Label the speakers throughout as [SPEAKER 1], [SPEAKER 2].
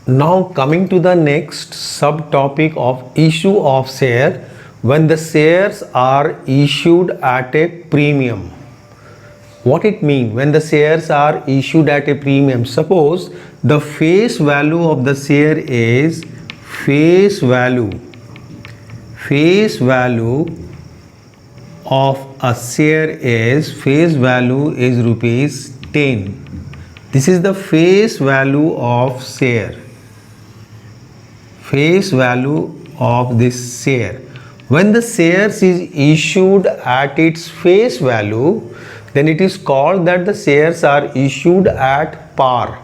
[SPEAKER 1] Now coming to the next subtopic of issue of share, when the shares are issued at a premium. What it means when the shares are issued at a premium? Suppose the face value of the share is face value of a share is rupees 10. This is the face value of share. Face value of this share. When the shares is issued at its face value, then it is called that the shares are issued at par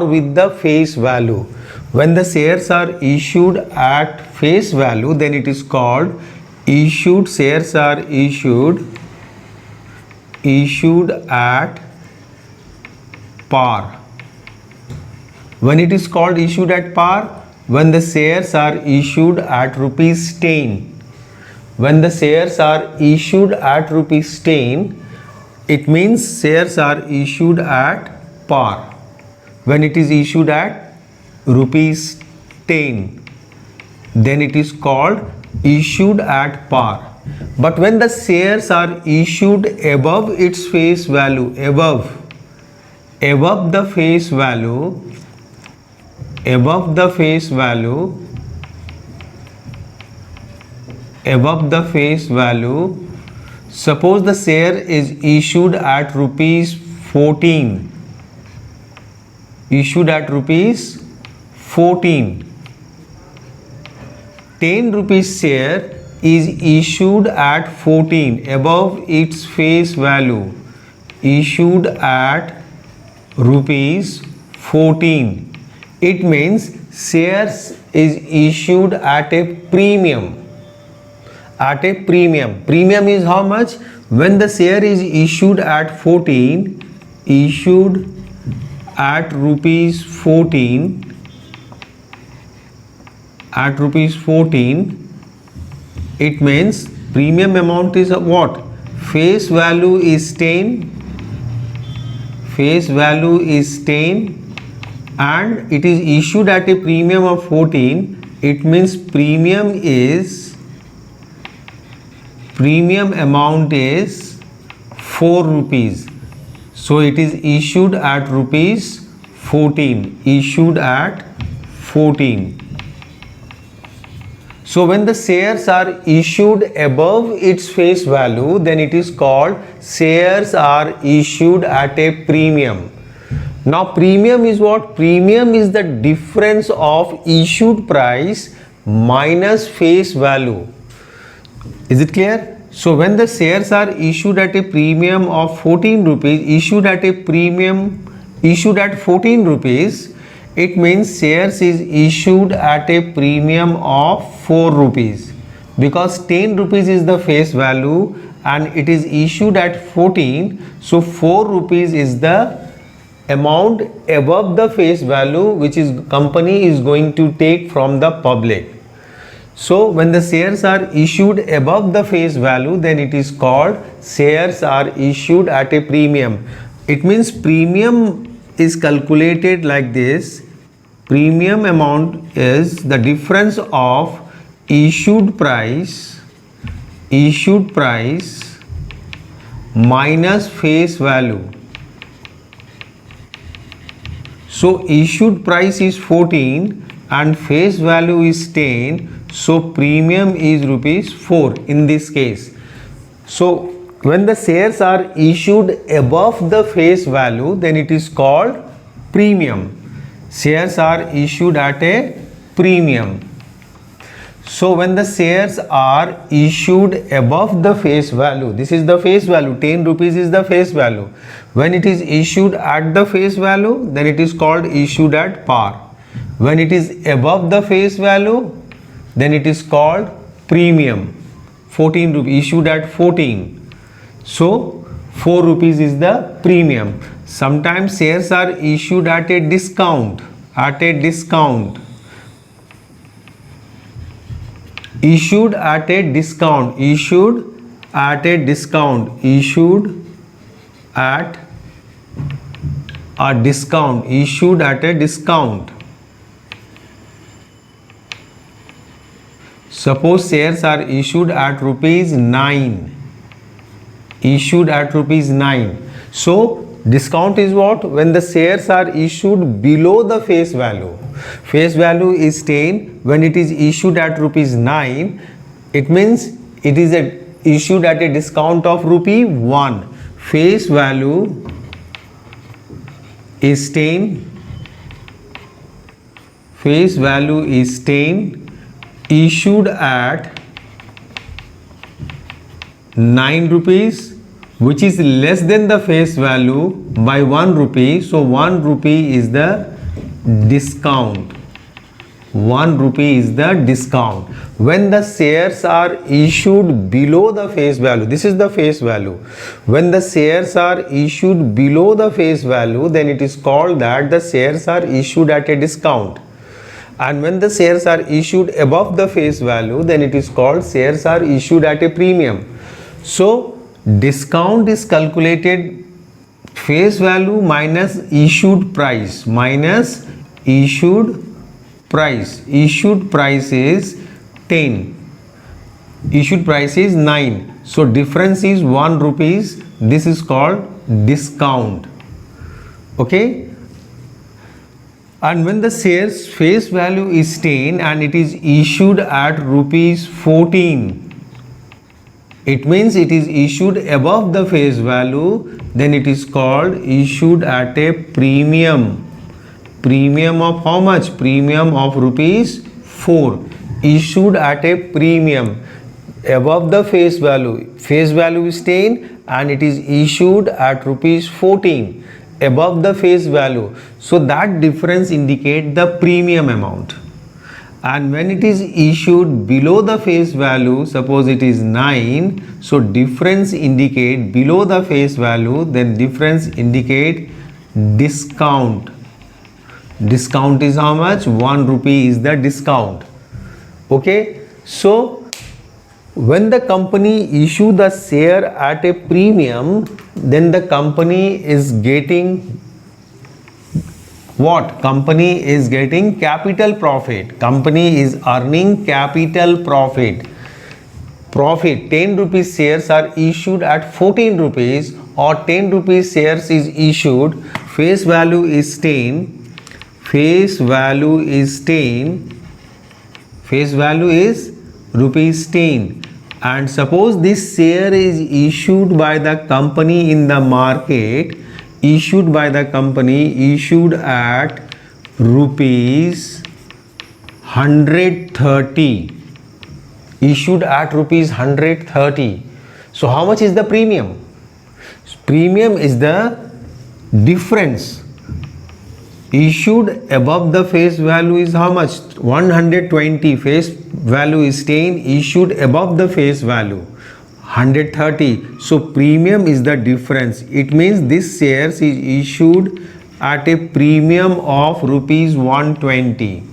[SPEAKER 1] with the face value. When the shares are issued at face value, then it is called shares are issued at par. When it is called issued at par, when the shares are issued at rupees 10. When the shares are issued at rupees 10, it means shares are issued at par. When it is issued at rupees 10, then it is called issued at par. But when the shares are issued above its face value, above the face value, suppose the share is issued at rupees 14. 10 rupees share is issued at 14 above its face value, issued at rupees 14. It means shares is issued at a premium. Premium is how much? When the share is issued at 14, issued at rupees 14, it means premium amount is what? Face value is 10. And it is issued at a premium of 14. It means premium amount is 4 rupees. So it is issued at rupees 14. So when the shares are issued above its face value, then it is called shares are issued at a premium. Now premium is what? Premium is the difference of issued price minus face value. Is it clear? So when the shares are issued at a premium of 14 rupees, issued at 14 rupees, it means shares is issued at a premium of 4 rupees, because 10 rupees is the face value and it is issued at 14. So 4 rupees is the amount above the face value which is company is going to take from the public. So when the shares are issued above the face value, then it is called shares are issued at a premium. It means premium is calculated like this. Premium amount is the difference of issued price minus face value. So issued price is 14 and face value is 10. So premium is rupees 4 in this case. So when the shares are issued above the face value, then it is called premium. Shares are issued at a premium. So when the shares are issued above the face value, this is the face value, 10 rupees is the face value. When it is issued at the face value, then it is called issued at par. When it is above the face value, then it is called premium. 14 rupees, issued at 14. So 4 rupees is the premium. Sometimes shares are issued at a discount. Issued at a discount. Suppose shares are issued at rupees 9. Issued at rupees 9. So discount is what? When the shares are issued below the face value. Face value is 10. When it is issued at rupees 9, it means it is issued at a discount of rupee 1. Face value is 10. Face value is 10. Issued at 9 rupees, which is less than the face value by 1 rupee. So 1 rupee is the discount. 1 rupee is the discount. When the shares are issued below the face value, this is the face value. When the shares are issued below the face value, then it is called that the shares are issued at a discount. And when the shares are issued above the face value, then it is called shares are issued at a premium. So discount is calculated face value minus issued price, minus issued price. Issued price is 10. Issued price is 9. So difference is 1 rupees. This is called discount. Okay. And when the shares face value is 10 and it is issued at rupees 14, it means it is issued above the face value, then it is called issued at a premium. Premium of how much? Premium of rupees 4. Issued at a premium above the face value. Face value is 10 and it is issued at rupees 14 above the face value. So that difference indicate the premium amount. And when it is issued below the face value, suppose it is 9, so difference indicate below the face value, then difference indicate discount. Discount is how much? 1 rupee is the discount. Okay, so when the company issue the share at a premium, then the company is getting what? Company is getting capital profit. Company is earning capital profit. Profit 10 rupees shares are issued at 14 rupees or 10 rupees shares is issued. Face value is 10. Face value is 10. Face value is rupees 10. And suppose this share is issued by the company in the market, issued by the company, issued at rupees 130, issued at rupees 130. So how much is the premium? Premium is the difference. Issued above the face value is how much? 120. Face value is 10. Issued above the face value 130. So premium is the difference. It means this shares is issued at a premium of rupees 120.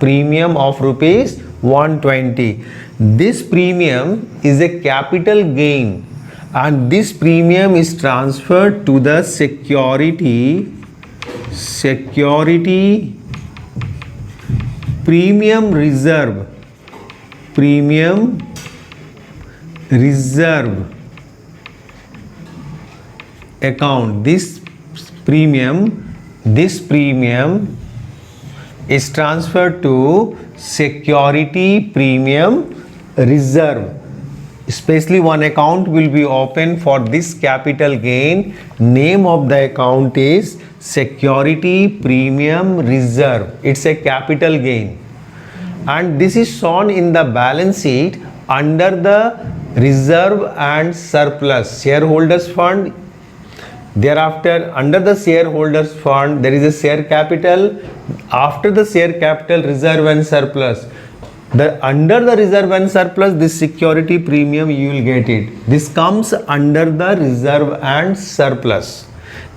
[SPEAKER 1] Premium of rupees 120. This premium is a capital gain and this premium is transferred to the security premium reserve account. This premium is transferred to security premium reserve. Especially one account will be open for this capital gain. Name of the account is security premium reserve. It's a capital gain and this is shown in the balance sheet under the reserve and surplus, shareholders fund. Thereafter under the shareholders fund there is a share capital. After the share capital, reserve and surplus. Under the reserve and surplus, this security premium you will get it. This comes under the reserve and surplus.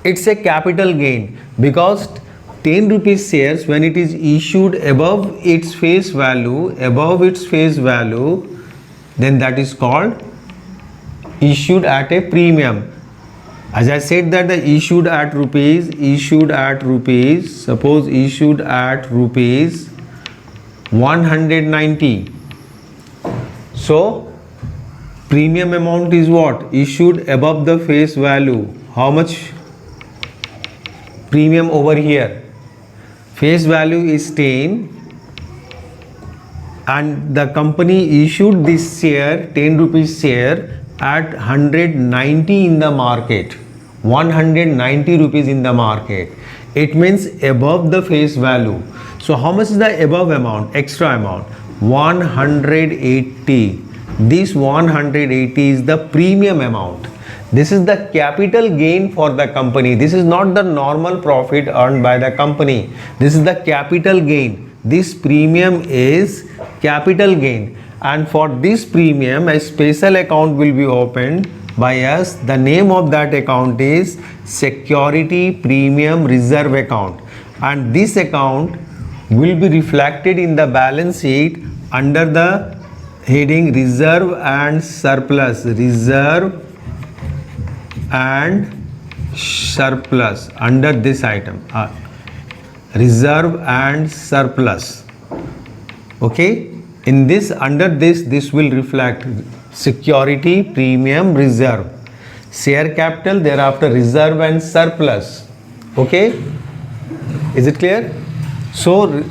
[SPEAKER 1] It's a capital gain because 10 rupees shares, when it is issued above its face value, then that is called issued at a premium. As I said that the issued at rupees, suppose issued at rupees 190. So premium amount is what? Issued above the face value. How much premium over here? Face value is 10 and the company issued this share, 10 rupees share at 190 in the market. 190 rupees in the market. It means above the face value. So how much is the above amount, extra amount? 180. This 180 is the premium amount. This is the capital gain for the company. This is not the normal profit earned by the company. This is the capital gain. This premium is capital gain, and for this premium a special account will be opened by us. The name of that account is Security Premium Reserve Account, and this account will be reflected in the balance sheet under the heading Reserve and Surplus. Reserve and Surplus under this item. Reserve and Surplus. Okay, in this, under this will reflect Security Premium Reserve, share capital, thereafter reserve and surplus. Okay, is it clear? So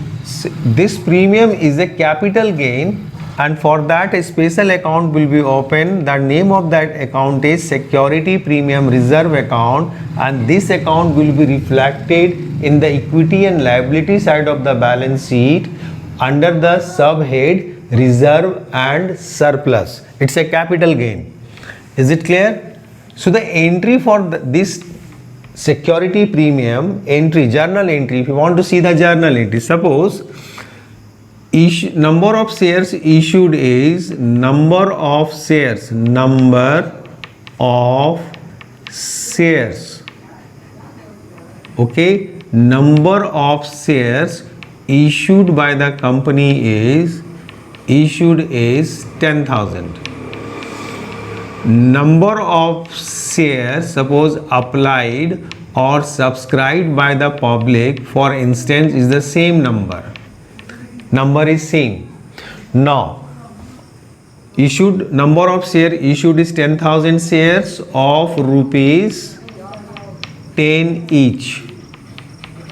[SPEAKER 1] this premium is a capital gain, and for that a special account will be opened. The name of that account is Security Premium Reserve Account, and this account will be reflected in the equity and liability side of the balance sheet under the subhead Reserve and Surplus. It's a capital gain. Is it clear? So the entry for this security premium entry, journal entry, if you want to see the journal entry, suppose number of shares issued is number of shares, okay, number of shares issued by the company is 10,000. Number of shares, suppose applied or subscribed by the public, for instance, is the same number is same. Now issued, number of share issued is 10,000 shares of rupees 10 each.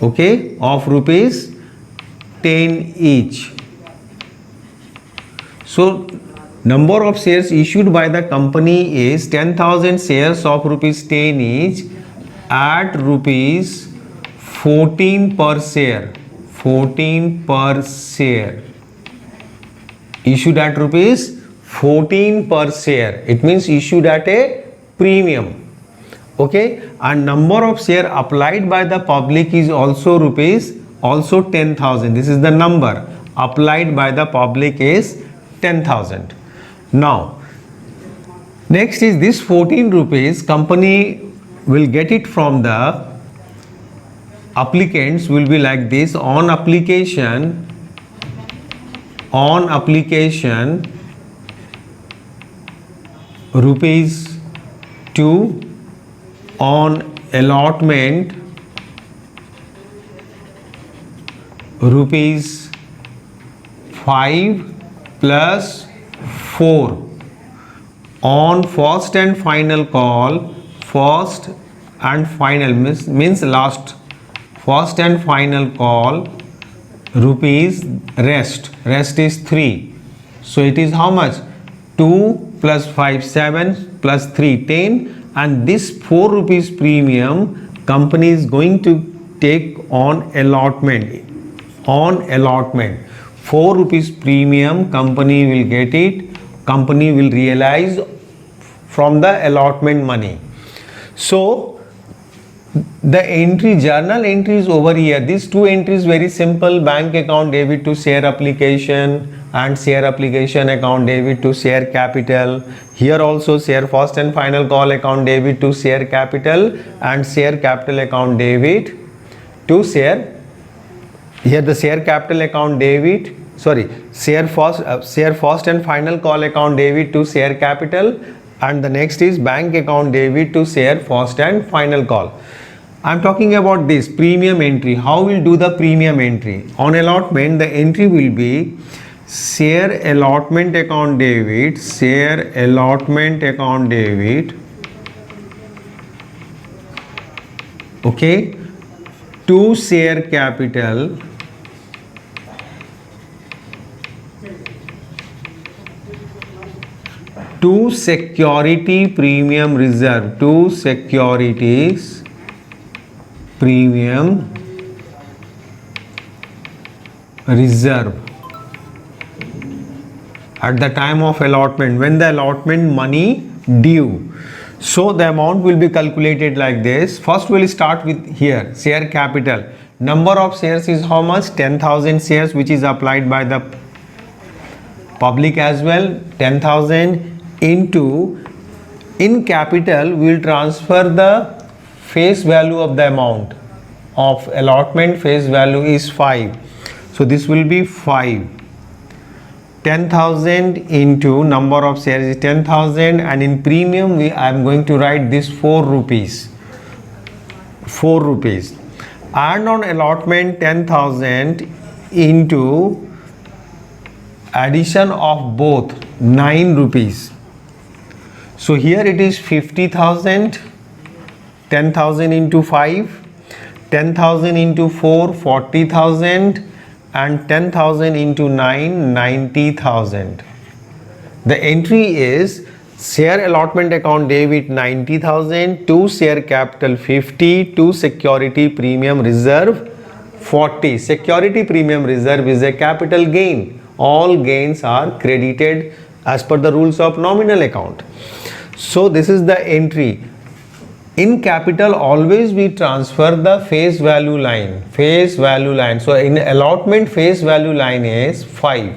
[SPEAKER 1] Okay, of rupees 10 each. So number of shares issued by the company is 10,000 shares of rupees 10 each at rupees 14 per share. 14 per share. Issued at rupees 14 per share. It means issued at a premium. Okay, and number of share applied by the public is also 10,000. This is the number applied by the public is 10,000. Now next is this 14 rupees company will get it from the applicants, will be like this: on application rupees 2, on allotment rupees 5 plus 4, on first and final call, first and final means last, first and final call rupees rest is 3. So it is how much? 2 plus 5 7 plus 3 10, and this 4 rupees premium company is going to take on allotment. 4 rupees premium company will get it, company will realize from the allotment money. So the entry, journal entry is over here. These two entries very simple: bank account debit to share application and share application account debit to share capital. Here also share first and final call account debit to share capital and share capital account debit to share. Here the share capital account debit, share first and final call account debit to share capital, and the next is bank account debit to share first and final call. I am talking about this premium entry. How we'll do the premium entry? On allotment, the entry will be share allotment account debit, share allotment account debit, okay, to share capital to security premium reserve, to securities premium reserve at the time of allotment, when the allotment money due. So the amount will be calculated like this. First we'll start with here, share capital. Number of shares is how much? 10,000 shares, which is applied by the public as well. 10,000 into, in capital we will transfer the face value of the amount of allotment. Face value is 5. So this will be 5. 10,000 into number of shares is 10,000, and in premium I am going to write this 4 rupees. 4 rupees. And on allotment 10,000 into addition of both 9 rupees. So here it is 50,000, 10,000 into 5, 10,000 into 4, 40,000, and 10,000 into 9, 90,000. The entry is share allotment account debit 90,000, to share capital 50, to security premium reserve 40. Security premium reserve is a capital gain. All gains are credited as per the rules of nominal account. So this is the entry. In capital always we transfer the face value line. Face value line. So in allotment face value line is 5.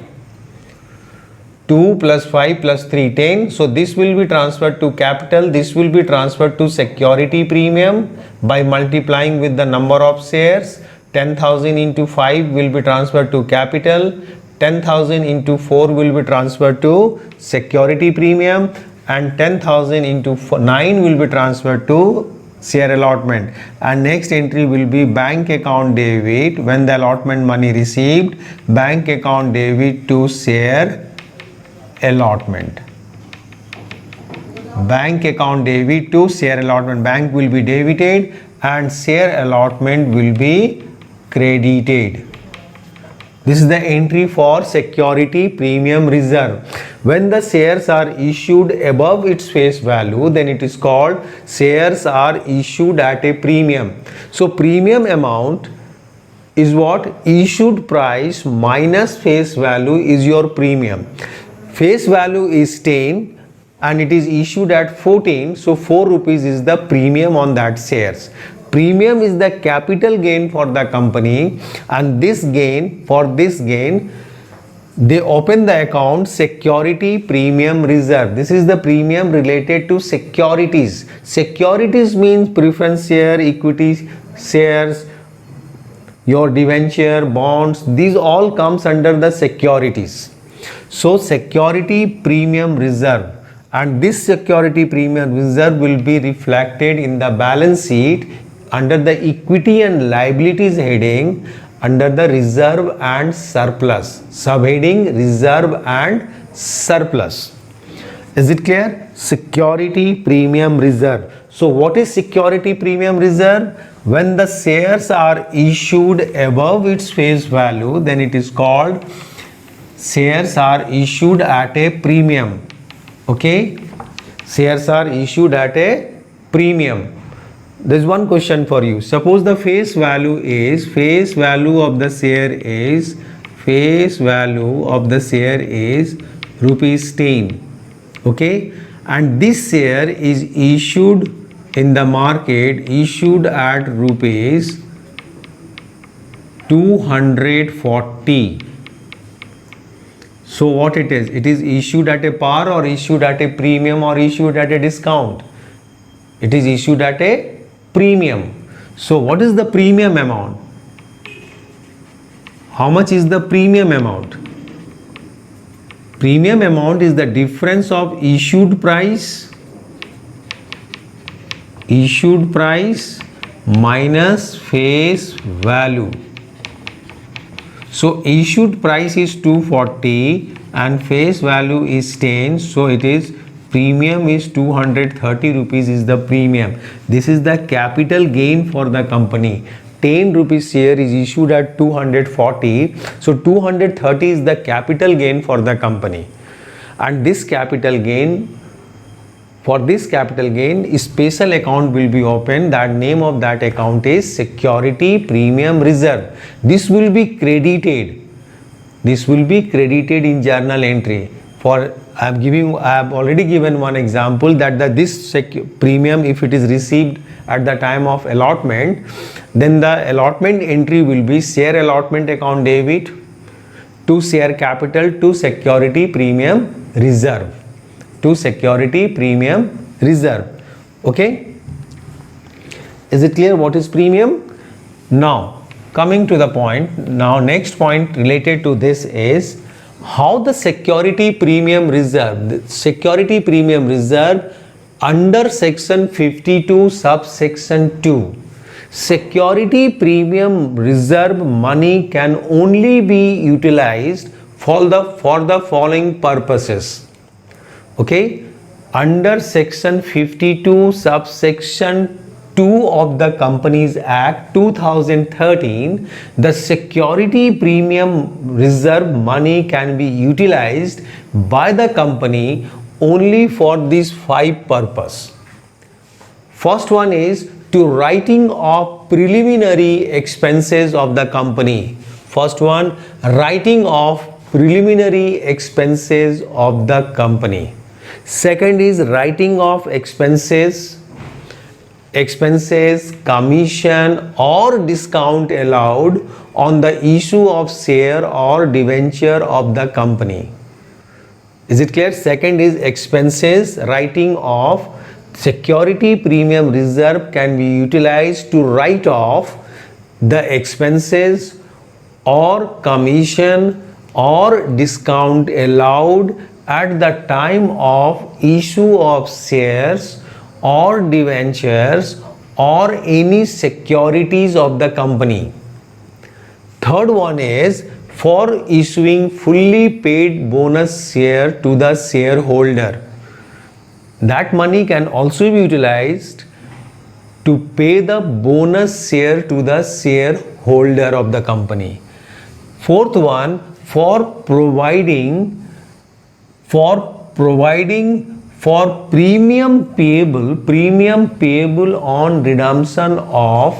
[SPEAKER 1] 2 plus 5 plus 3, 10. So this will be transferred to capital. This will be transferred to security premium by multiplying with the number of shares. 10,000 into 5 will be transferred to capital. 10,000 into 4 will be transferred to security premium, and 10,000 into 9 will be transferred to share allotment. And next entry will be bank account debit, when the allotment money received, bank account debit to share allotment. Bank account debit to share allotment. Bank will be debited and share allotment will be credited. This is the entry for security premium reserve. When the shares are issued above its face value, then it is called shares are issued at a premium. So premium amount is what? Issued price minus face value is your premium. Face value is 10 and it is issued at 14. So 4 rupees is the premium on that shares. Premium is the capital gain for the company, and this gain, for this gain, they open the account security premium reserve. This is the premium related to securities. Securities means preference share, equity shares, your debenture, bonds. These all comes under the securities. So security premium reserve, and this security premium reserve will be reflected in the balance sheet under the equity and liabilities heading under the reserve and surplus. Subheading reserve and surplus. Is it clear? Security premium reserve. So what is security premium reserve? When the shares are issued above its face value, then it is called shares are issued at a premium. Okay? Shares are issued at a premium. There is one question for you. Suppose the face value of the share is rupees 10. Okay, and this share is issued in the market, issued at rupees 240. So what it is? It is issued at a par, or issued at a premium, or issued at a discount? It is issued at a premium. So what is the premium amount? How much is the premium amount? Premium amount is the difference of issued price minus face value. So issued price is 240 and face value is 10. So it is premium is 230 rupees is the premium. This is the capital gain for the company. 10 rupees share is issued at 240. So 230 is the capital gain for the company. And this capital gain, for this capital gain, a special account will be opened. That name of that account is security premium reserve. This will be credited. This will be credited in journal entry. For I have already given one example that this premium, if it is received at the time of allotment, then the allotment entry will be share allotment account debit to share capital to security premium reserve. To security premium reserve. Okay, is it clear what is premium? Now coming to the point, now next point related to this is how the security premium reserve, the security premium reserve under section 52 subsection 2, security premium reserve money can only be utilized for the following purposes. Okay, under section 52 subsection 2 of the Companies Act 2013, the security premium reserve money can be utilized by the company only for these 5 purposes. First one is to writing off preliminary expenses of the company. First one, writing off preliminary expenses of the company. Second is writing off expenses, commission or discount allowed on the issue of share or debenture of the company. Is it clear? Second is expenses, writing off. Security premium reserve can be utilized to write off the expenses or commission or discount allowed at the time of issue of shares or debentures or any securities of the company. Third one is for issuing fully paid bonus share to the shareholder. That money can also be utilized to pay the bonus share to the shareholder of the company. Fourth one, for providing for premium payable on redemption of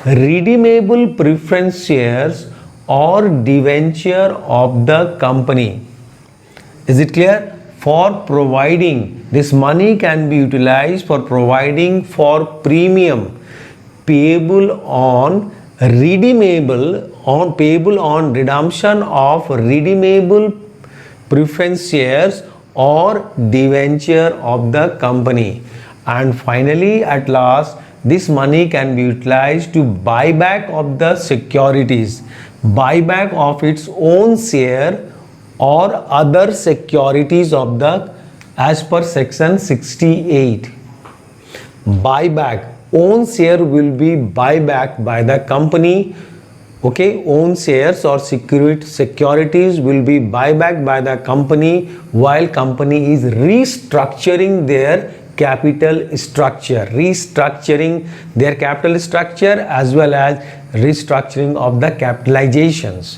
[SPEAKER 1] redeemable preference shares or debenture of the company. Is it clear? For providing, this money can be utilized for providing for premium payable on payable on redemption of redeemable preference shares or debenture of the company. And finally, at last, this money can be utilized to buyback of the securities, buyback of its own share or other securities of the as per section 68. Buyback, own share will be buyback by the company. Okay, own shares or securities will be buyback by the company while company is restructuring their capital structure, as well as restructuring of the capitalizations.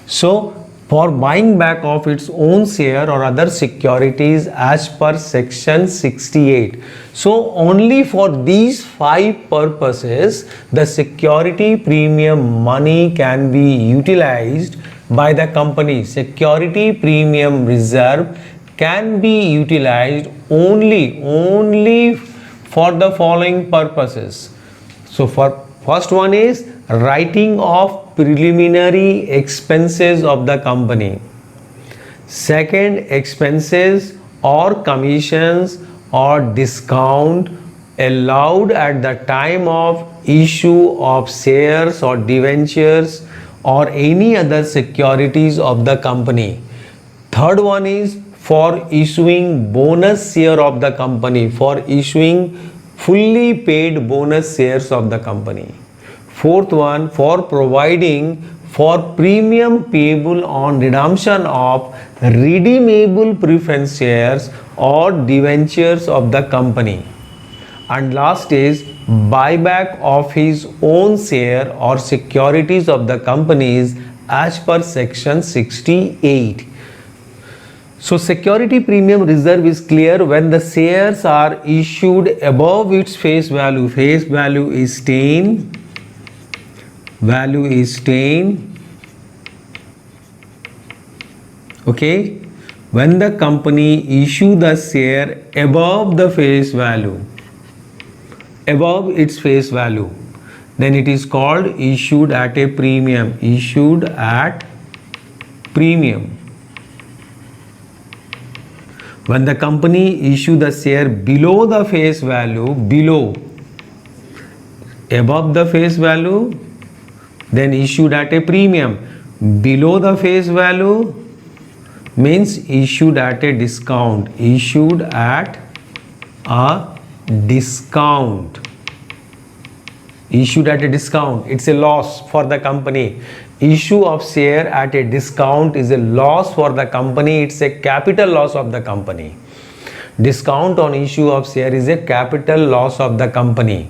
[SPEAKER 1] So for buying back of its own share or other securities as per section 68. So only for these 5 purposes the security premium money can be utilized by the company. Security premium reserve can be utilized only for the following purposes. So for first one is writing off preliminary expenses of the company. Second, expenses or commissions or discount allowed at the time of issue of shares or debentures or any other securities of the company. Third one is for issuing bonus share of the company, for issuing fully paid bonus shares of the company. Fourth one, for providing for premium payable on redemption of redeemable preference shares or debentures of the company. And last is buyback of his own share or securities of the companies as per section 68. So security premium reserve is clear when the shares are issued above its face value. Face value is 10. Value is 10. Okay. When the company issue the share above the face value, above its face value, then it is called issued at a premium. Issued at premium. When the company issue the share below the face value, below, above the face value, then issued at a premium. Below the face value means issued at a discount. Issued at a discount. Issued at a discount. It's a loss for the company. Issue of share at a discount is a loss for the company. It's a capital loss of the company. Discount on issue of share is a capital loss of the company.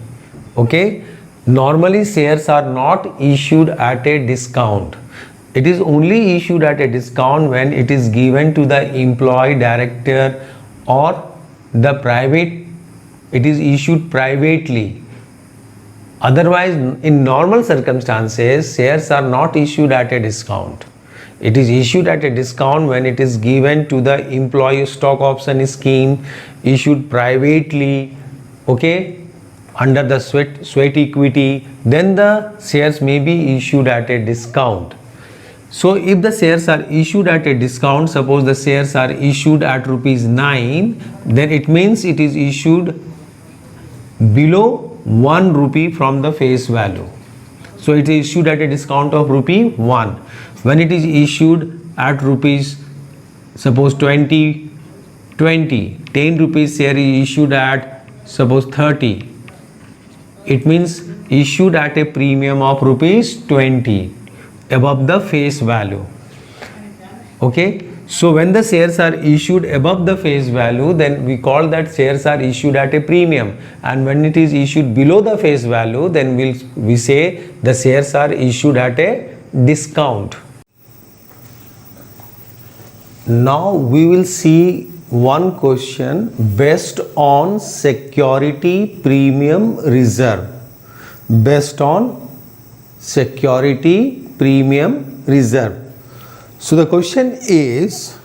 [SPEAKER 1] Okay. Normally shares are not issued at a discount. It is only issued at a discount when it is given to the employee, director or the private. It is issued privately. Otherwise, in normal circumstances, shares are not issued at a discount. It is issued at a discount when it is given to the employee stock option scheme, issued privately, okay, under the sweat equity, then the shares may be issued at a discount. So if the shares are issued at a discount, suppose the shares are issued at rupees 9, then it means it is issued below 1 rupee from the face value. So it is issued at a discount of rupee 1. When it is issued at rupees, suppose 10 rupees share is issued at suppose 30. It means issued at a premium of rupees 20 above the face value. Okay. So when the shares are issued above the face value, then we call that shares are issued at a premium, and when it is issued below the face value, then we say the shares are issued at a discount. Now we will see one question based on security premium reserve. Based on security premium reserve. So the question is,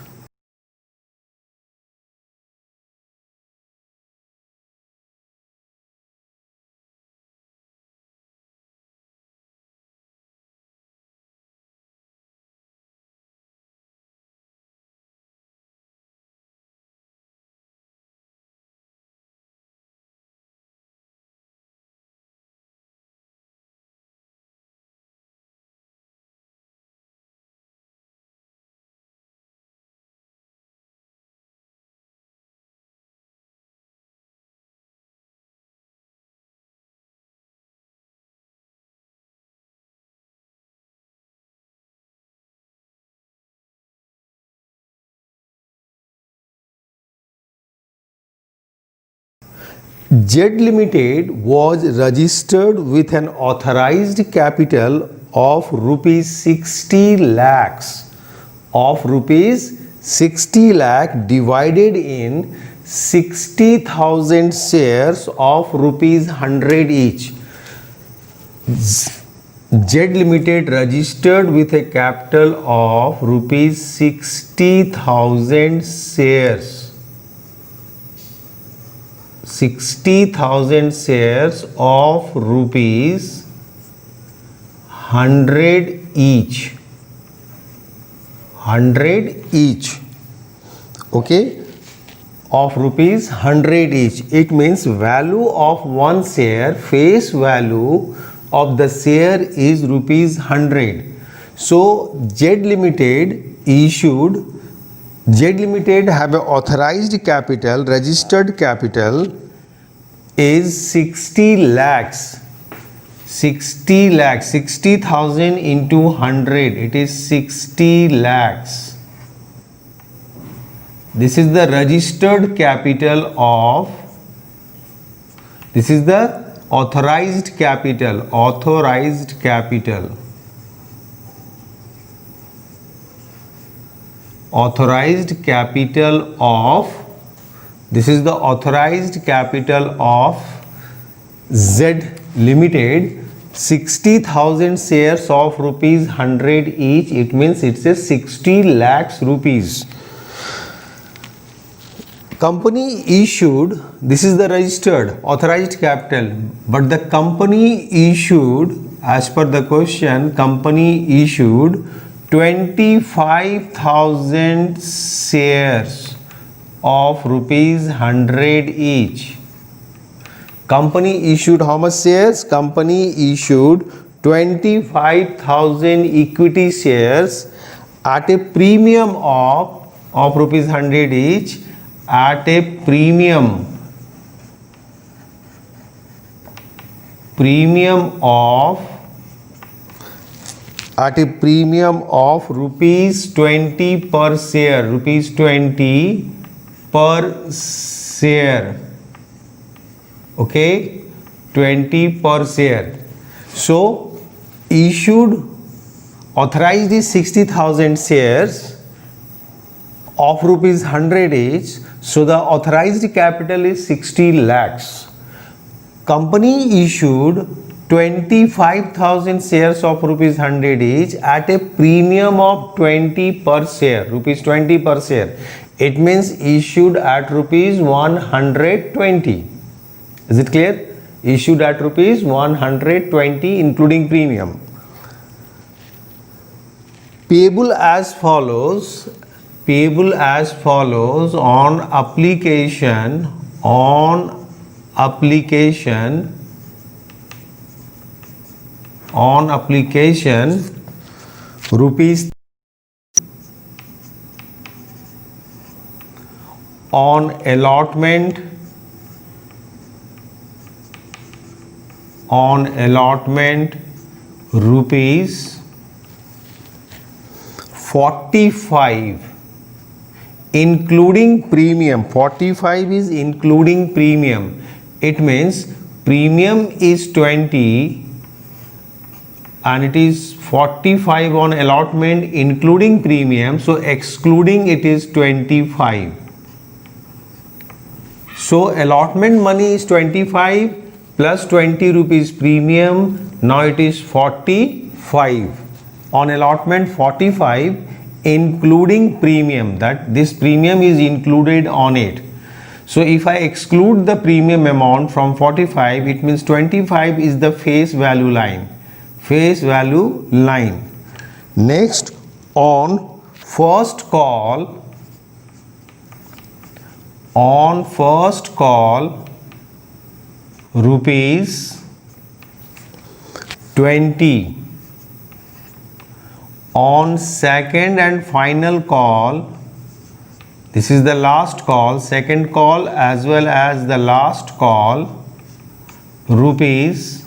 [SPEAKER 1] Z Limited was registered with an authorized capital of rupees 60 lakhs, divided in 60,000 shares of rupees 100 each. Z Limited registered with a capital of rupees 60,000 shares. 60,000 shares of rupees 100 each. 100 each. Okay. Of rupees 100 each. It means value of one share, face value of the share is rupees 100. So Z Limited have a authorized capital, registered capital is 60 lakhs. 60 lakhs, 60,000 into 100, it is 60 lakhs. This is the registered capital of, this is the authorized capital, authorized capital, authorized capital of, this is the authorized capital of Z Limited, 60,000 shares of rupees 100 each. It means it's a 60 lakhs rupees. Company issued, this is the registered authorized capital, but the company issued, as per the question, company issued 25,000 shares of rupees 100 each. Company issued how much shares? Company issued 25,000 equity shares at a premium of rupees 100 each, at a premium of rupees 20 per share, rupees 20 per share. Okay, 20 per share. So issued, authorized is 60,000 shares of rupees 100 each. So the authorized capital is 60 lakhs. Company issued 25,000 shares of rupees 100 each at a premium of 20 per share, rupees 20 per share. It means issued at rupees 120. Is it clear? Issued at rupees 120 including premium. Payable as follows. Payable as follows on application rupees, on allotment rupees 45 including premium. 45 is including premium. It means premium is 20 and it is 45 on allotment including premium, so excluding it is 25. So allotment money is 25 plus 20 rupees premium, now it is 45. On allotment 45 including premium, that this premium is included on it. So if I exclude the premium amount from 45, it means 25 is the face value line. Face value line. Next, on first call rupees 20. On second and final call, this is the last call, second call as well as the last call, rupees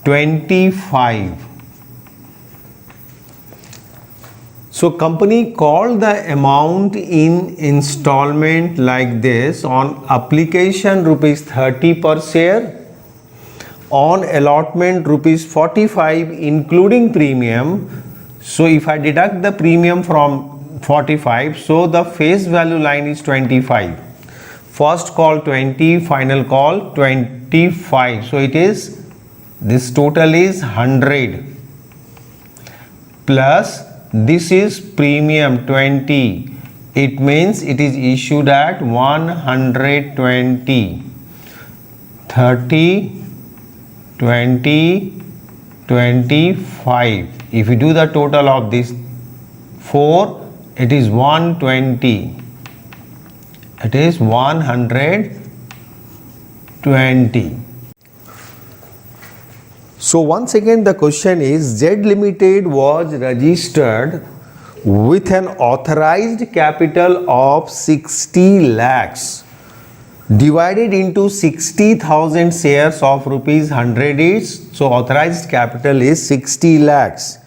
[SPEAKER 1] 25. So company called the amount in installment like this: on application rupees 30 per share, on allotment rupees 45 including premium. So if I deduct the premium from 45, so the face value line is 25. First call 20, final call 25. So it is, this total is 100 plus this is premium 20. It means it is issued at 120. 30, 20, 25. If you do the total of these 4, it is 120. It is 120. So once again the question is, Z Limited was registered with an authorized capital of 60 lakhs. divided into 60,000 shares of rupees 100 each. So authorized capital is 60 lakhs.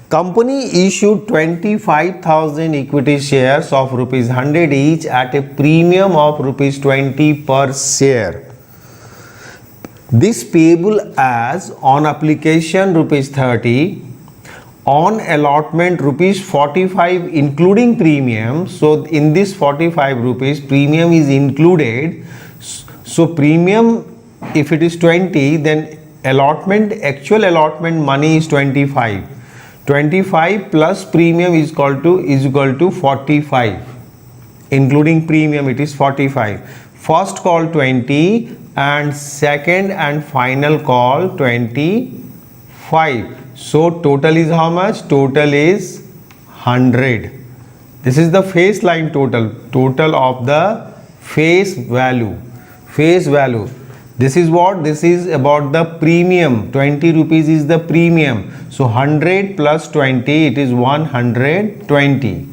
[SPEAKER 1] Company issued 25,000 equity shares of rupees 100 each at a premium of rupees 20 per share. This payable as on application rupees 30, on allotment rupees 45 including premium. So in this 45 rupees premium is included. So premium, if it is 20, then allotment, actual allotment money is 25. 25 plus premium is equal to 45. Including premium it is 45. First call 20 and second and final call 25. So total is how much? Total is 100. This is the face line total of the face value. This is what? This is about the premium. 20 rupees is the premium. So 100 plus 20, it is 120.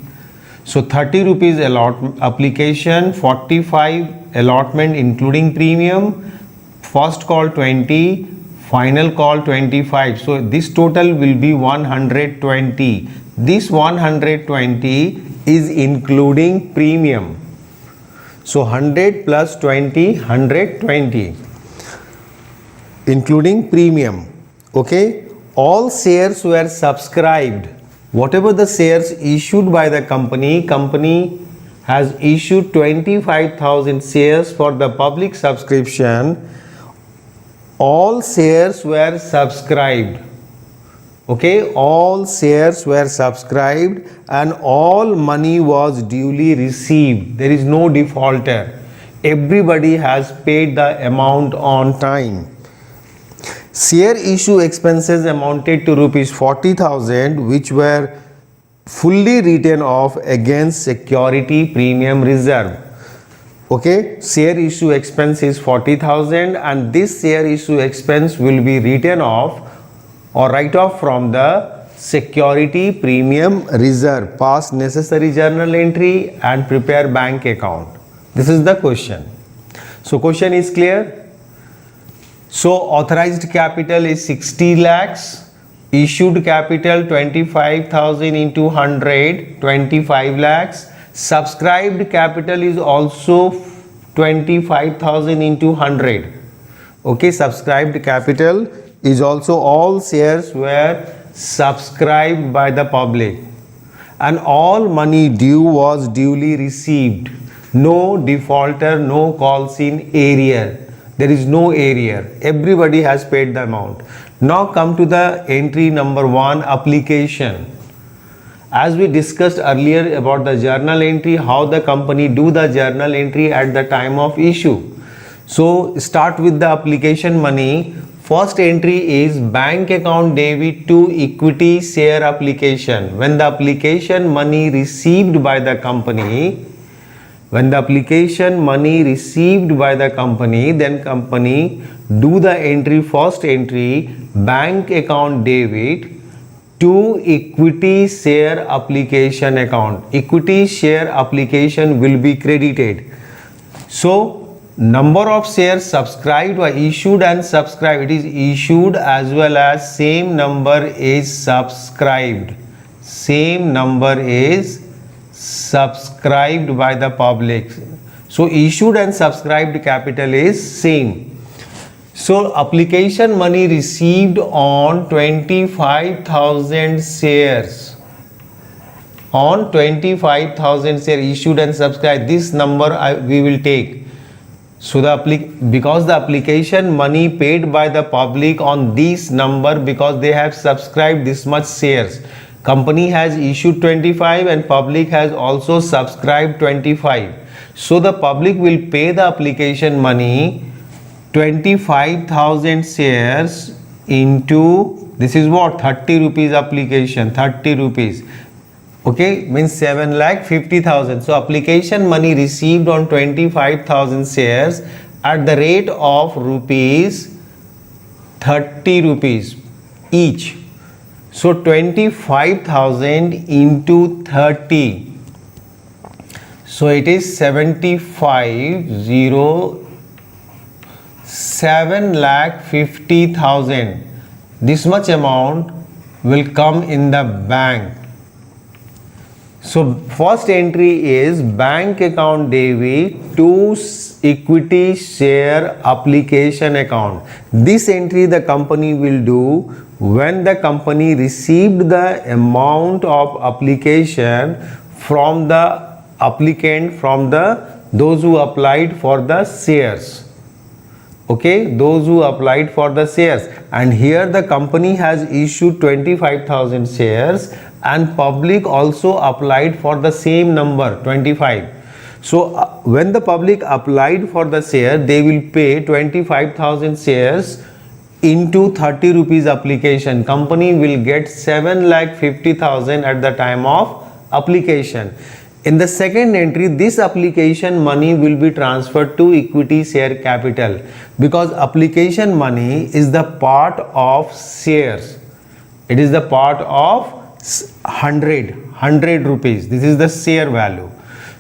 [SPEAKER 1] So 30 rupees application, 45 allotment including premium, first call 20, final call 25. So this total will be 120. This 120 is including premium. So 100 plus 20, 120 including premium. Okay, all shares were subscribed. Whatever the shares issued by the company has issued 25,000 shares for the public subscription. All shares were subscribed. Okay, all shares were subscribed and all money was duly received. There is no defaulter. Everybody has paid the amount on time. Share issue expenses amounted to rupees 40,000 which were fully written off against security premium reserve. Okay, share issue expense is 40,000 and this share issue expense will be written off or write off from the security premium reserve. Pass necessary journal entry and prepare bank account. This is the question. So question is clear. So authorized capital is 60 lakhs, issued capital 25,000 into 100, 25 lakhs, subscribed capital is also 25,000 into 100. Okay, subscribed capital is also all shares were subscribed by the public and all money due was duly received. No defaulter, no calls in arrear. There is no arrear. Everybody has paid the amount. Now come to the entry number 1, application. As we discussed earlier about the journal entry, how the company do the journal entry at the time of issue. So start with the application money. First entry is bank account debit to equity share application. When the application money received by the company, then company do the entry, first entry, bank account debit to equity share application account. Equity share application will be credited. So number of shares subscribed or issued and subscribed, it is issued as well as same number is subscribed. Same number is subscribed by the public. So issued and subscribed capital is same. So application money received on 25,000 shares. On 25,000 shares issued and subscribed, this number we will take. So because the application money paid by the public on this number, because they have subscribed this much shares. Company has issued 25 and public has also subscribed 25. So the public will pay the application money 25,000 shares into, this is what, 30 rupees application, 30 rupees. Okay, means 7,50,000. So application money received on 25,000 shares at the rate of rupees 30 rupees each. So 25,000 into 30. So it is 7,50,000. This much amount will come in the bank. So first entry is bank account debit to equity share application account. This entry the company will do when the company received the amount of application from the applicant, from those who applied for the shares. Okay, those who applied for the shares, and here the company has issued 25,000 shares and public also applied for the same number 25. So when the public applied for the share, they will pay 25,000 shares into 30 rupees application. Company will get 7,50,000 at the time of application. In the second entry, this application money will be transferred to equity share capital, because application money is the part of shares. It is the part of 100 rupees. This is the share value.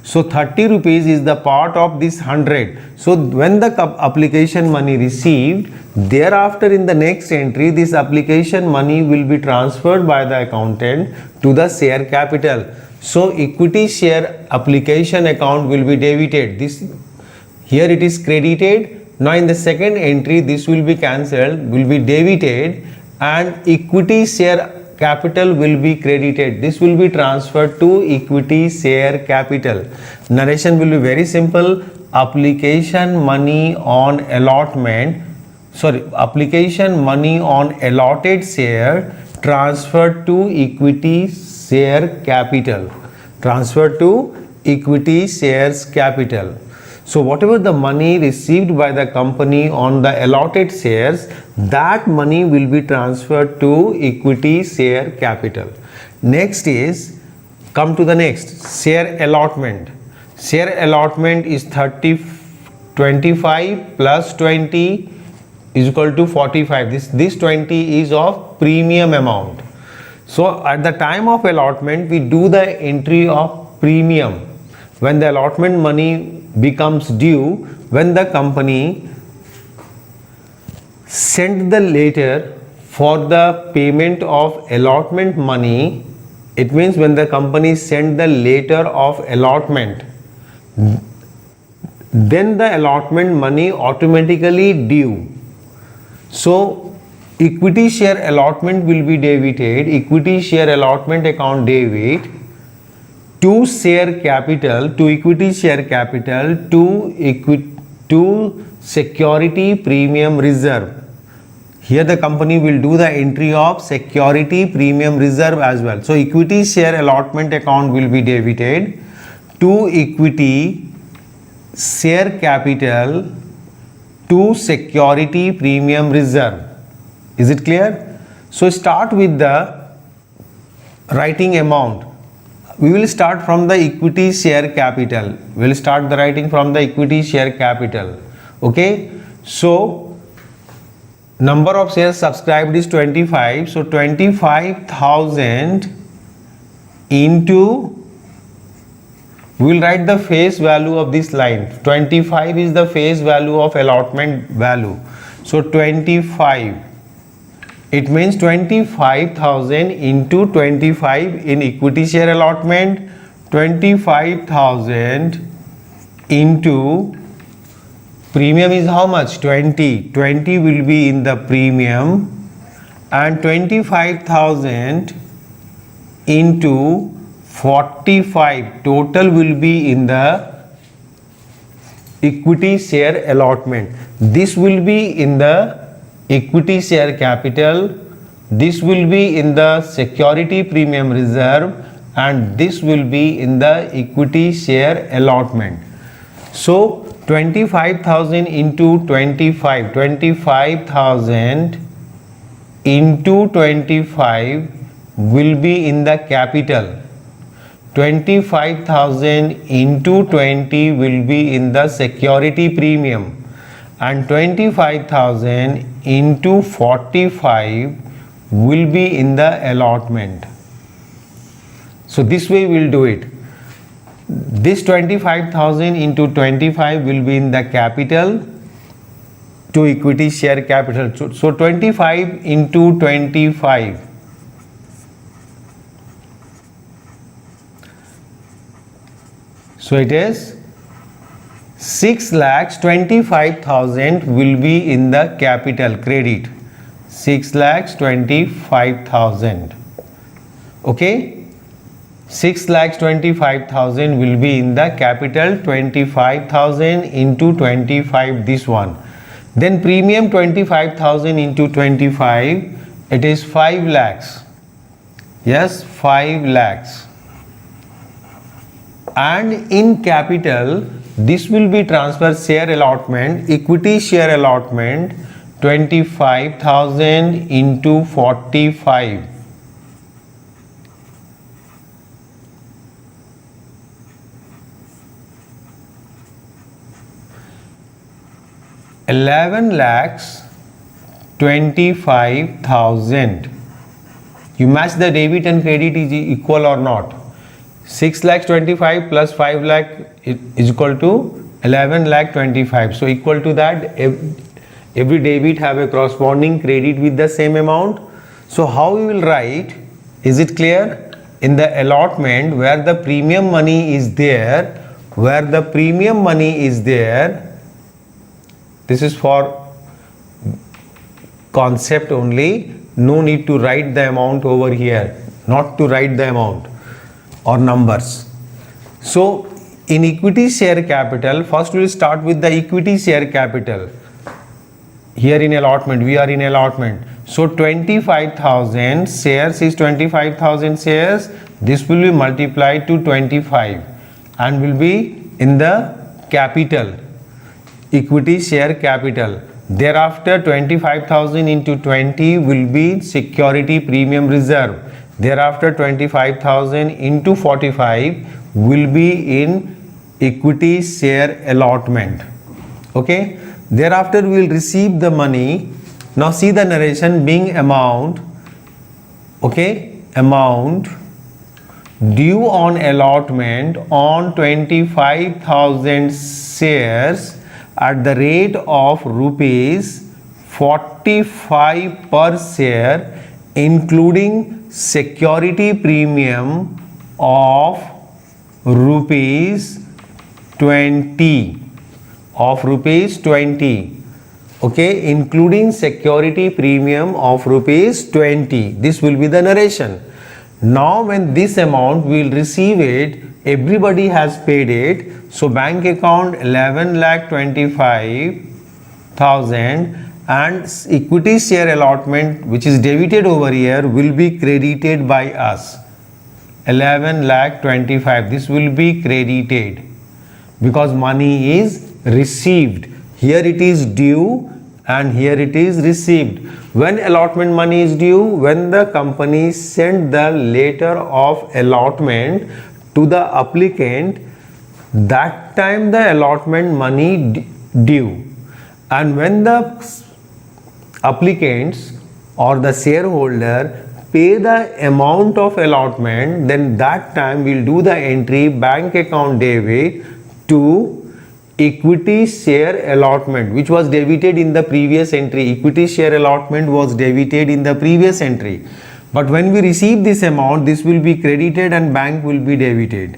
[SPEAKER 1] So 30 rupees is the part of this 100. So when the application money received, thereafter in the next entry, this application money will be transferred by the accountant to the share capital. So equity share application account will be debited. This here it is credited. Now in the second entry, this will be cancelled, will be debited, and equity share capital will be credited. This will be transferred to equity share capital. Narration will be very simple. Application money on allotment, application money on allotted share transferred to equity share capital. Transferred to equity shares capital. So whatever the money received by the company on the allotted shares, that money will be transferred to equity share capital. Next is, come to the next, share allotment. Share allotment is 25 plus 20 is equal to 45. This 20 is of premium amount. So at the time of allotment, we do the entry of premium. When the allotment money becomes due, when the company sent the letter for the payment of allotment money, it means when the company sent the letter of allotment, then the allotment money automatically due. So equity share allotment will be debited, equity share allotment account debit to share capital, to equity share capital, to security premium reserve. Here the company will do the entry of security premium reserve as well. So equity share allotment account will be debited to equity share capital to security premium reserve. Is it clear? So start with the writing amount. We will start from the equity share capital. We will start the writing from the equity share capital. Okay. So number of shares subscribed is 25. So 25,000 into, we will write the face value of this line. 25 is the face value of allotment value. So 25. It means 25,000 into 25 in equity share allotment, 25,000 into premium is how much? 20. 20 will be in the premium, and 25,000 into 45 total will be in the equity share allotment. This will be in the equity share capital, this will be in the security premium reserve, and this will be in the equity share allotment. So 25,000 into 25, 25,000 into 25 will be in the capital, 25,000 into 20 will be in the security premium, and 25,000 into 45 will be in the allotment. So this way we will do it. This 25,000 into 25 will be in the capital to equity share capital. So 25 into 25. So it is 6,25,000 will be in the capital credit. 6,25,000. Okay. 6,25,000 will be in the capital, 25,000 into 25, this one. Then premium 25,000 into 25, it is 5 lakhs. Yes, 5 lakhs. And in capital, this will be transfer share allotment, equity share allotment, 25,000 into 45. 11,25,000. You match the debit and credit is equal or not. 6,25,000 plus 5 lakh is equal to 11,25,000. So equal to that, every debit have a corresponding credit with the same amount. So how we will write? Is it clear? In the allotment where the premium money is there, this is for concept only, no need to write the amount over here, not to write the amount or numbers. So in equity share capital, first we will start with the equity share capital. Here in allotment, we are in allotment. So 25,000 shares is 25,000 shares. This will be multiplied to 25 and will be in the capital. Equity share capital. Thereafter 25,000 into 20 will be security premium reserve. Thereafter 25,000 into 45 will be in equity share allotment. Okay. Thereafter we will receive the money. Now see the narration being amount. Okay. Amount due on allotment on 25,000 shares at the rate of rupees 45 per share, including security premium of rupees 20. Okay, including security premium of rupees 20. This will be the narration. Now when this amount we will receive it, everybody has paid it. So bank account 11,25,000 and equity share allotment which is debited over here will be credited by us. 11,25,000. This will be credited because money is received. Here it is due and here it is received. When allotment money is due, when the company sent the letter of allotment to the applicant, that time the allotment money due. And when the applicants or the shareholder pay the amount of allotment, then that time we will do the entry bank account debit to equity share allotment which was debited in the previous entry. Equity share allotment was debited in the previous entry, but when we receive this amount, this will be credited and bank will be debited.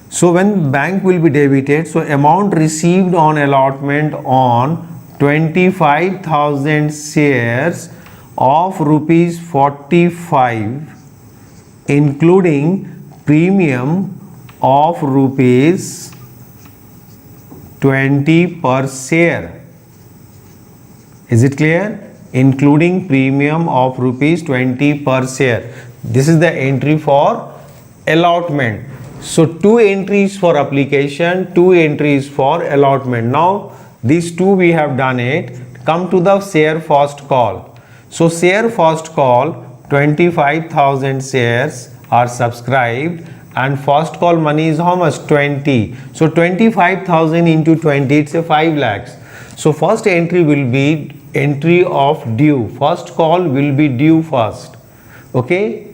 [SPEAKER 1] So when bank will be debited, so amount received on allotment on 25,000 shares of rupees 45 including premium of rupees 20 per share. Is it clear? Including premium of rupees 20 per share. This is the entry for allotment. So 2 entries for application, 2 entries for allotment. Now these 2 we have done it. Come to the share first call. So share first call, 25,000 shares are subscribed and first call money is how much? 20. So 25,000 into 20, it's a 5 lakhs. So first entry will be entry of due. First call will be due first. Okay.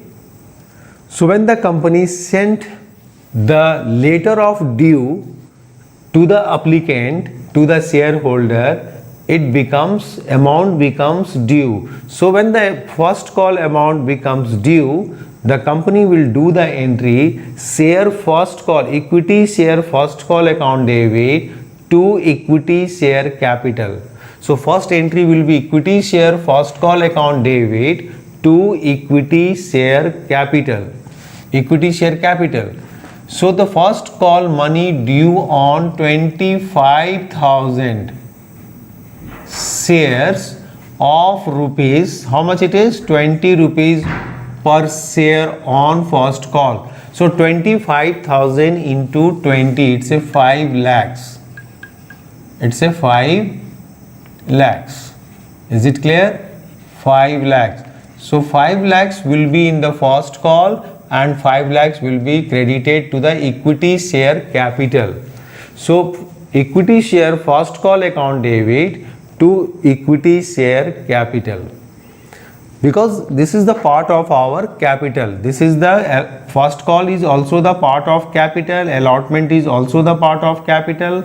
[SPEAKER 1] So when the company sent the letter of due to the applicant, to the shareholder, it becomes, amount becomes due. So when the first call amount becomes due, the company will do the entry share first call, equity share first call account debit to equity share capital. So first entry will be equity share first call account debit to equity share capital. Equity share capital. So the first call money due on 25,000 shares of rupees, how much it is? 20 rupees per share on first call. So 25,000 into 20, it's a 5 lakhs. It's a 5 lakhs. Is it clear? 5 lakhs. So 5 lakhs will be in the first call and 5 lakhs will be credited to the equity share capital. So equity share first call account debit to equity share capital. Because this is the part of our capital. This is the first call is also the part of capital. Allotment is also the part of capital.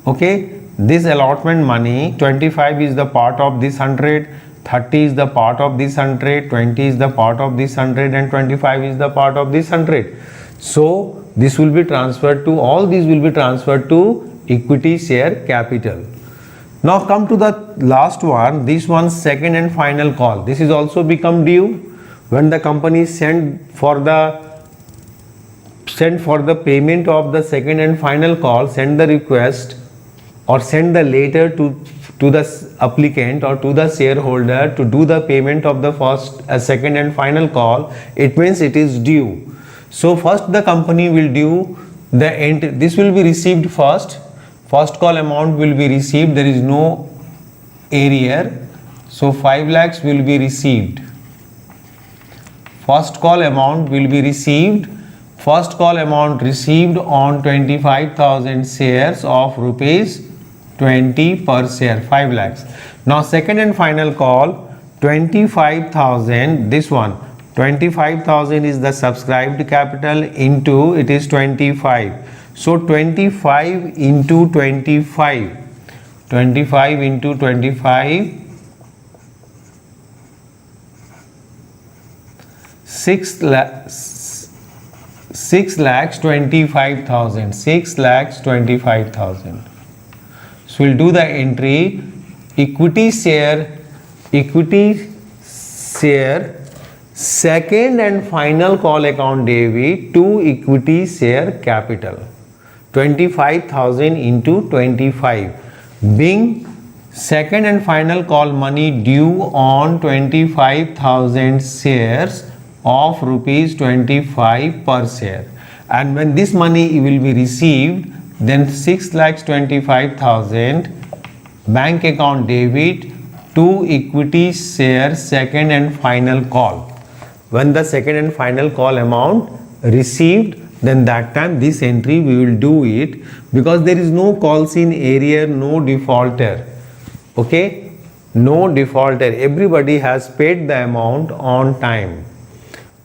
[SPEAKER 1] Okay. This allotment money 25 is the part of this 100, 30 is the part of this 100, 20 is the part of this 100 and 25 is the part of this 100. So this will be transferred to, all these will be transferred to equity share capital. Now come to the last one, this one, second and final call. This is also become due when the company send for the payment of the second and final call, send the request or send the letter to the applicant or to the shareholder to do the payment of the first, second and final call. It means it is due. So first the company will do the entry. This will be received first. First call amount will be received. There is no arrear. So 5 lakhs will be received. First call amount will be received. First call amount received on 25,000 shares of rupees 20 per share, 5 lakhs. Now second and final call 25,000, this one 25,000 is the subscribed capital into, it is 25. So 25 into 25, 25 into 25, 6 lakhs 25,000, 6 lakhs 25,000. So we'll do the entry equity share second and final call account debit to equity share capital. 25,000 into 25 being second and final call money due on 25,000 shares of rupees 25 per share, and when this money will be received, then 6,25,000 bank account debit to equity share second and final call. When the second and final call amount received, then that time this entry we will do it, because there is no calls in arrear, no defaulter. Okay, no defaulter, everybody has paid the amount on time.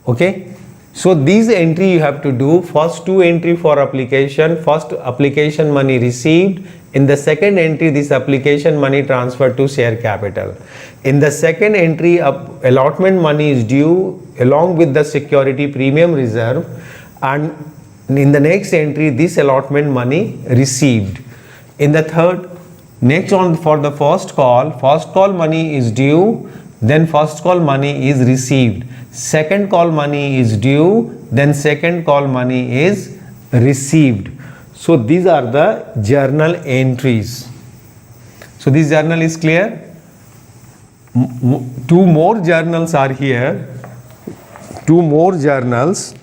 [SPEAKER 1] Okay, so these entry you have to do. First two entry for application, first application money received. In the second entry, this application money transferred to share capital. In the second entry, allotment money is due along with the security premium reserve, and in the next entry this allotment money received. In the third, next on for the first call money is due, then first call money is received. Second call money is due, then second call money is received. So these are the journal entries. So this journal is clear. Two more journals are here. Two more journals.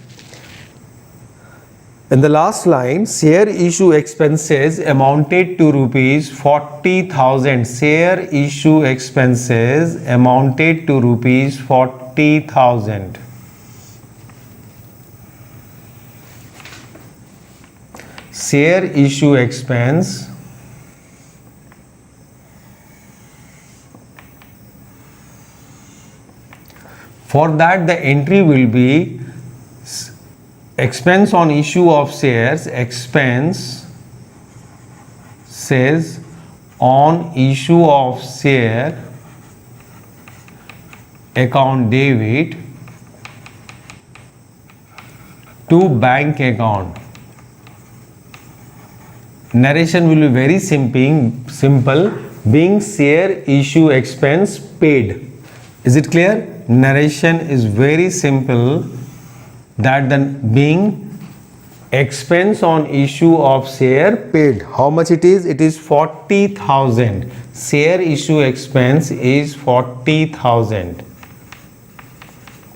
[SPEAKER 1] In the last line, share issue expenses amounted to rupees 40,000. Share issue expenses amounted to rupees 40,000. Share issue expense for that the entry will be expense on issue of shares, expense says on issue of share account debit to bank account. Narration will be very simple, being share issue expense paid. Is it clear? Narration is very simple, that the being expense on issue of share paid. How much it is? It is 40,000. Share issue expense is 40,000.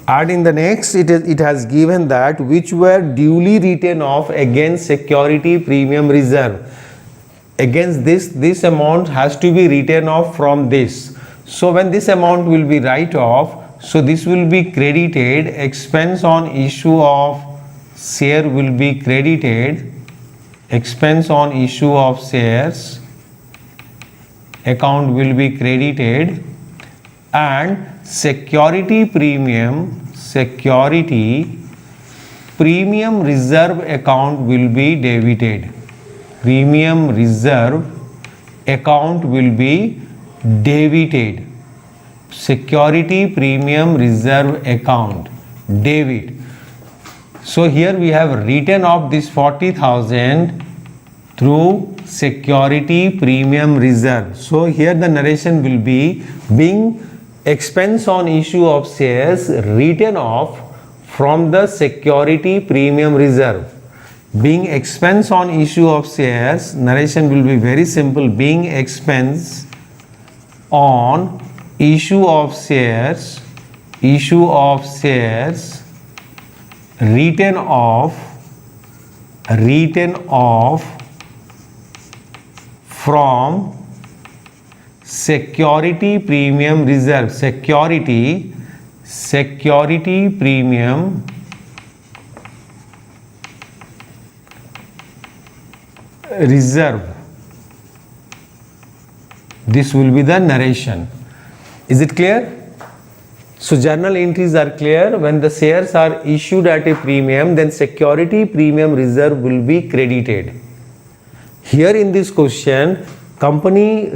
[SPEAKER 1] And in the next, it has given that which were duly written off against security premium reserve. Against this amount has to be written off from this. So when this amount will be write off, so this will be credited. Expense on issue of share will be credited. Expense on issue of shares account will be credited, and security premium reserve account will be debited. Premium reserve account will be debited. Security premium reserve account debit. So here we have written off this 40,000 through security premium reserve. So here the narration will be being expense on issue of shares written off from the security premium reserve. Being expense on issue of shares, narration will be very simple, being expense on issue of shares written off from security premium reserve. Security premium reserve. This will be the narration. Is it clear? So journal entries are clear. When the shares are issued at a premium, then security premium reserve will be credited. Here in this question, company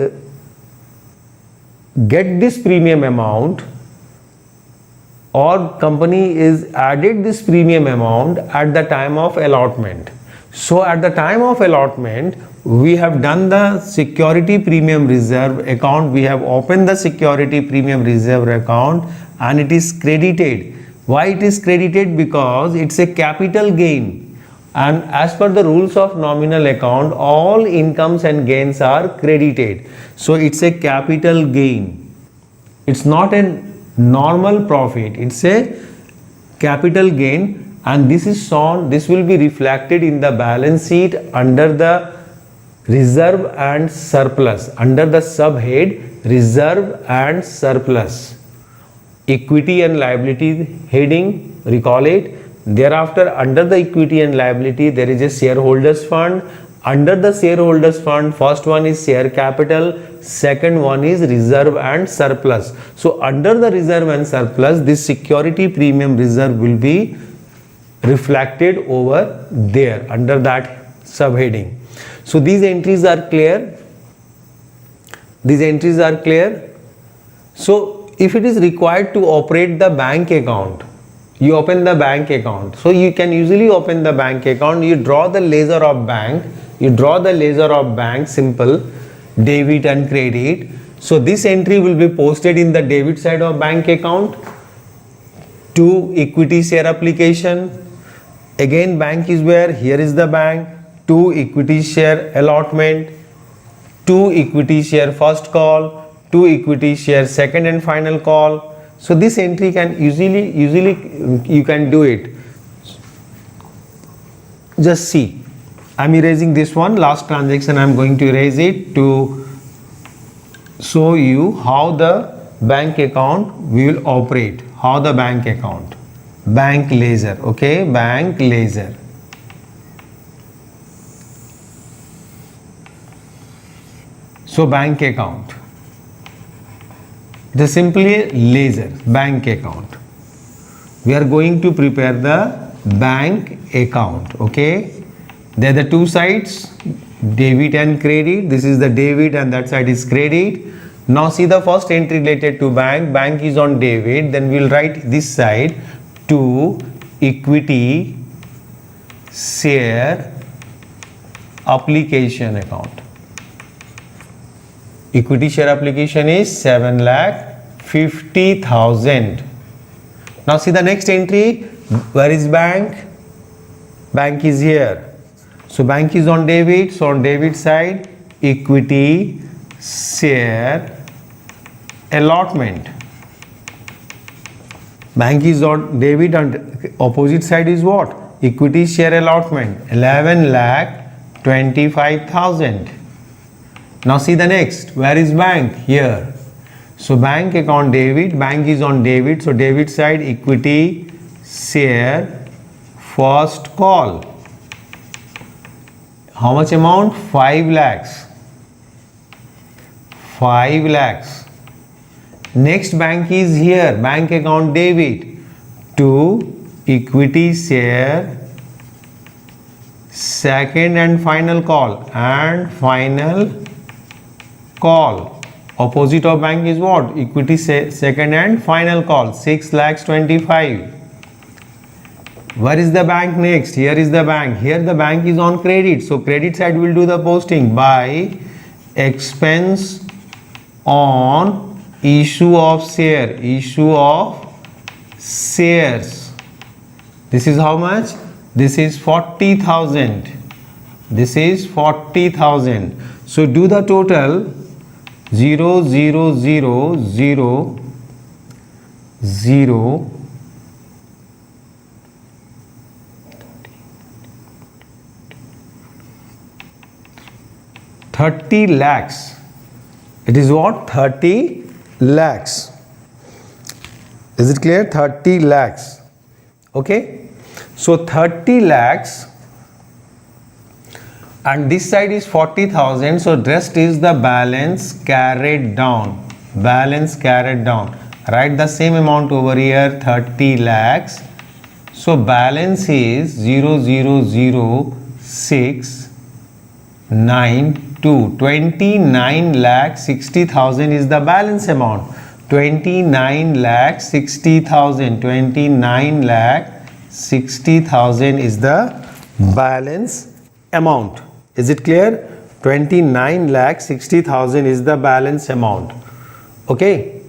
[SPEAKER 1] get this premium amount, or company is added this premium amount at the time of allotment. So at the time of allotment, we have done the security premium reserve account. We have opened the security premium reserve account and it is credited. Why it is credited? Because it's a capital gain. And as per the rules of nominal account, all incomes and gains are credited. So it's a capital gain. It's not a normal profit. It's a capital gain. And this is shown, this will be reflected in the balance sheet under the reserve and surplus, under the subhead reserve and surplus. Equity and liability heading, recall it. Thereafter, under the equity and liability, there is a shareholders fund. Under the shareholders fund, first one is share capital, second one is reserve and surplus. So under the reserve and surplus, this security premium reserve will be reflected over there under that subheading. So these entries are clear. So if it is required to operate the bank account, you open the bank account. So you can usually open the bank account. You draw the ledger of bank. Simple, debit and credit. So this entry will be posted in the debit side of bank account. To equity share application. Again, bank is where? Here is the bank. To equity share allotment. To equity share first call. To equity share second and final call. So this entry can usually you can do it. Just see. I am erasing this one. Last transaction I am going to erase it to show you how the bank account will operate. How the bank account. Bank ledger. Okay, bank ledger. So bank account. It is simply ledger, bank account. We are going to prepare the bank account. Okay, they're the two sides, debit and credit. This is the debit and that side is credit. Now see the first entry related to bank. Bank is on debit. Then we'll write this side to equity share application account. Equity share application is 7,50,000. Now see the next entry. Where is bank? Bank is here. So bank is on debit. So on debit side, equity share allotment. Bank is on debit and opposite side is what? Equity share allotment, 11,25,000. Now see the next. Where is bank? Here. So bank account debit. Bank is on debit. So debit side, equity share first call. How much amount? 5 lakhs. 5 lakhs. Next bank is here. Bank account debit to equity share second and final call. And final call. Opposite of bank is what? Equity second and final call. 6,25,000. Where is the bank next? Here is the bank. Here the bank is on credit. So credit side will do the posting by expense on issue of share. Issue of shares. This is how much? This is 40,000. This is 40,000. So do the total. 0, 0, 0, 0, 0, 30 lakhs. It is what? 30 lakhs. Is it clear? 30 lakhs. Okay. So 30 lakhs and this side is 40,000. So rest is the balance carried down. Balance carried down. Write the same amount over here, 30 lakhs. So balance is 0,006,992. 29,60,000 is the balance amount. 29,60,000. 29,60,000 is the balance amount. Is it clear? 29,60,000 is the balance amount. Okay.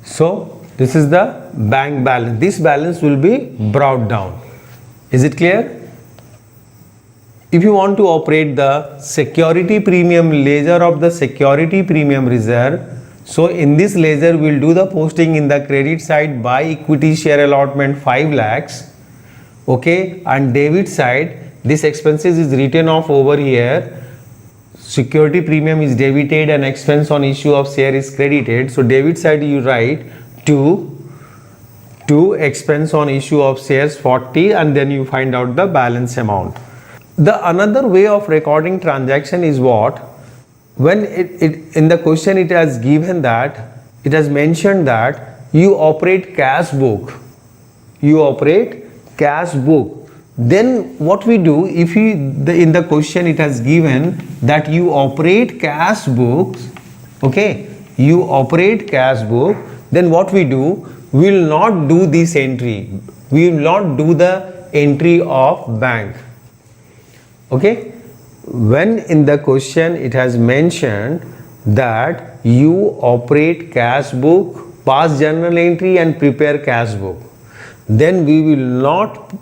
[SPEAKER 1] So this is the bank balance. This balance will be brought down. Is it clear? If you want to operate the security premium ledger of the security premium reserve, so in this ledger we will do the posting in the credit side by equity share allotment 5 lakhs. Okay, and debit side this expenses is written off over here. Security premium is debited and expense on issue of share is credited. So debit side you write to expense on issue of shares 40 and then you find out the balance amount. The another way of recording transaction is what? When it in the question it has given that, it has mentioned that you operate cash book. You operate cash book. Then what we do, if in the question it has given that you operate cash books, okay, you operate cash book, then what we do, we will not do this entry. We will not do the entry of bank. Okay, when in the question it has mentioned that you operate cash book, pass journal entry and prepare cash book, then we will not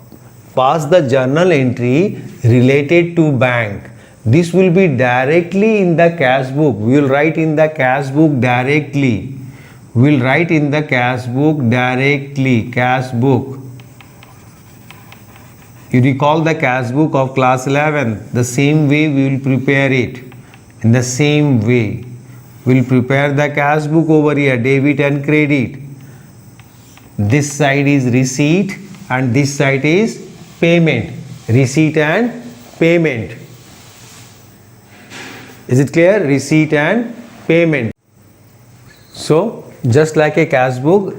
[SPEAKER 1] pass the journal entry related to bank. This will be directly in the cash book. We will write in the cash book directly. We will write in the cash book directly. Cash book. You recall the cash book of class 11. The same way we will prepare it. In the same way. We will prepare the cash book over here. Debit and credit. This side is receipt and this side is payment. Receipt and payment. Is it clear? Receipt and payment. So just like a cash book,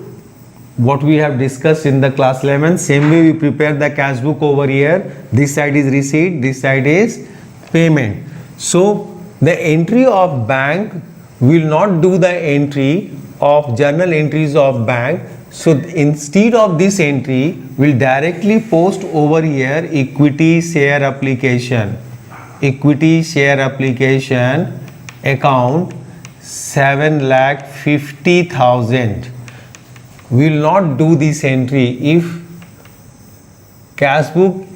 [SPEAKER 1] what we have discussed in the class 11. Same way we prepare the cash book over here. This side is receipt, this side is payment. So the entry of bank will not do the entry of journal entries of bank. So instead of this entry, we'll directly post over here equity share application. Equity share application account 7,50,000. We will not do this entry. If cash book,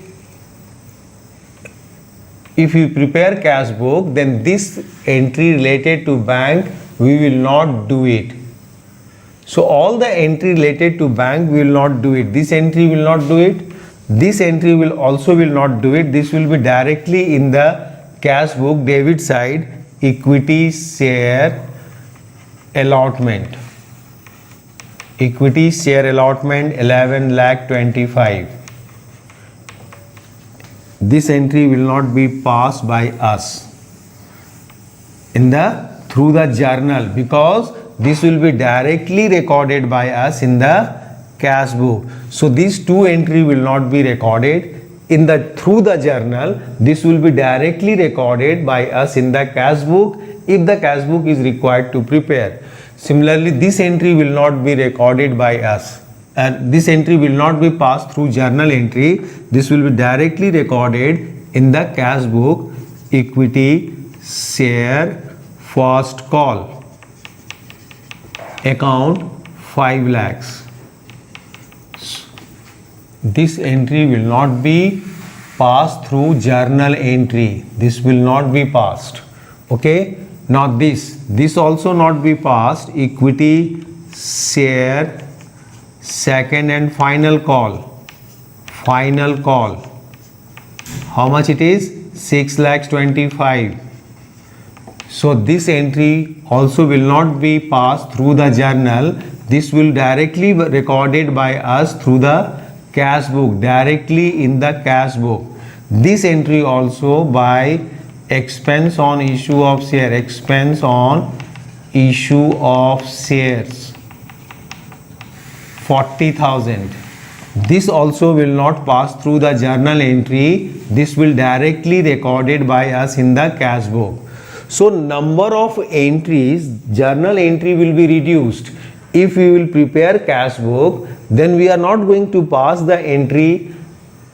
[SPEAKER 1] if you prepare cash book, then this entry related to bank, we will not do it. So all the entry related to bank we will not do it. This entry will not do it. This entry will not do it. This will be directly in the cash book debit side, equity share allotment. Equity share allotment 11,25,000. This entry will not be passed by us in the through the journal, because this will be directly recorded by us in the cash book. So these two entry will not be recorded in the through the journal. This will be directly recorded by us in the cash book if the cash book is required to prepare. Similarly, this entry will not be recorded by us, and this entry will not be passed through journal entry. This will be directly recorded in the cash book, equity share first call account 5 lakhs. This entry will not be passed through journal entry. This will not be passed. Okay. Now this also not be passed, equity share second and final call. Final call. How much it is? 6,25,000. So this entry also will not be passed through the journal. This will directly be recorded by us through the cash book, directly in the cash book. This entry also by expense on issue of share, expense on issue of shares 40,000. This also will not pass through the journal entry. This will directly recorded by us in the cash book. So number of entries, journal entry will be reduced. If we will prepare cash book, then we are not going to pass the entry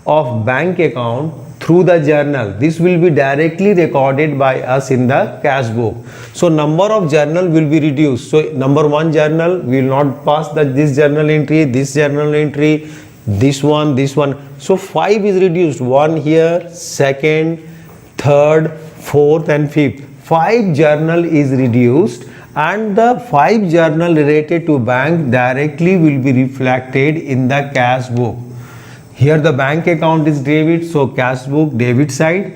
[SPEAKER 1] of bank account through the journal. This will be directly recorded by us in the cash book. So number of journal will be reduced. So number one journal, we will not pass this journal entry, this journal entry, this one. So 5 is reduced. 1 here, second, third, fourth and fifth. 5 journal is reduced, and the 5 journal related to bank directly will be reflected in the cash book. Here the bank account is debit, so cash book debit side.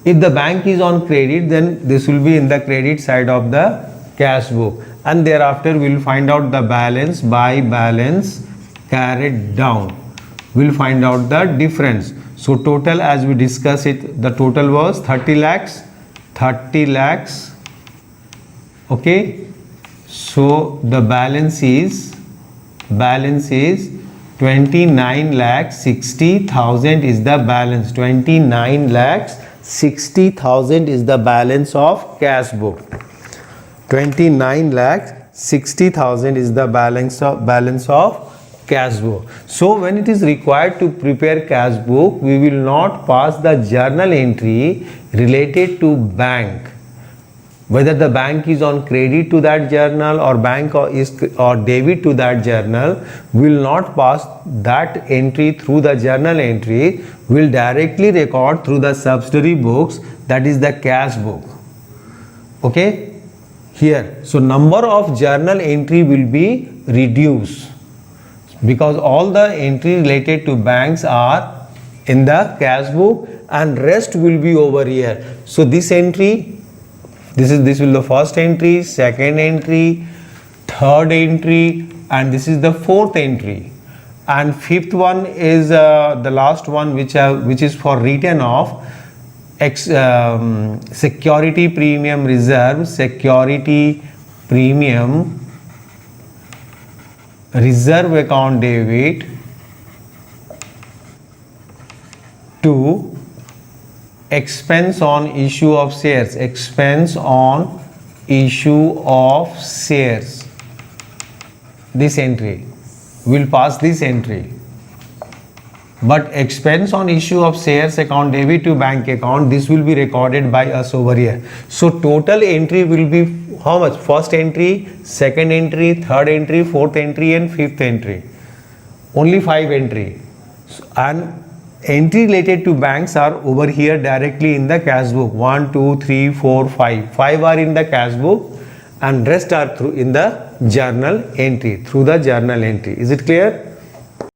[SPEAKER 1] If the bank is on credit, then this will be in the credit side of the cash book, and thereafter we will find out the balance by balance carried down. We will find out the difference. So total, as we discussed it, the total was 30 lakhs. Okay, so the balance is 29,60,000 is the balance. 29,60,000 is the balance of cash book. 29,60,000 is the balance of cash book. So when it is required to prepare cash book, we will not pass the journal entry related to bank. Whether the bank is on credit to that journal or bank or debit to that journal, will not pass that entry through the journal entry. Will directly record through the subsidiary books, that is the cash book. Okay, here. So number of journal entry will be reduced, because all the entry related to banks are in the cash book and rest will be over here. So this entry, this will the first entry, second entry, third entry, and this is the fourth entry, and fifth one is the last one, which is for written off security premium reserve, security premium reserve account debit to expense on issue of shares, expense on issue of shares. This entry will pass this entry, but expense on issue of shares account debit to bank account, this will be recorded by us over here. So total entry will be how much? First entry, second entry, third entry, fourth entry and fifth entry. Only 5 entry. And entry related to banks are over here directly in the cash book. 1, 2, 3, 4, 5. 5 are in the cash book and rest are through in the journal entry, through the journal entry. Is it clear?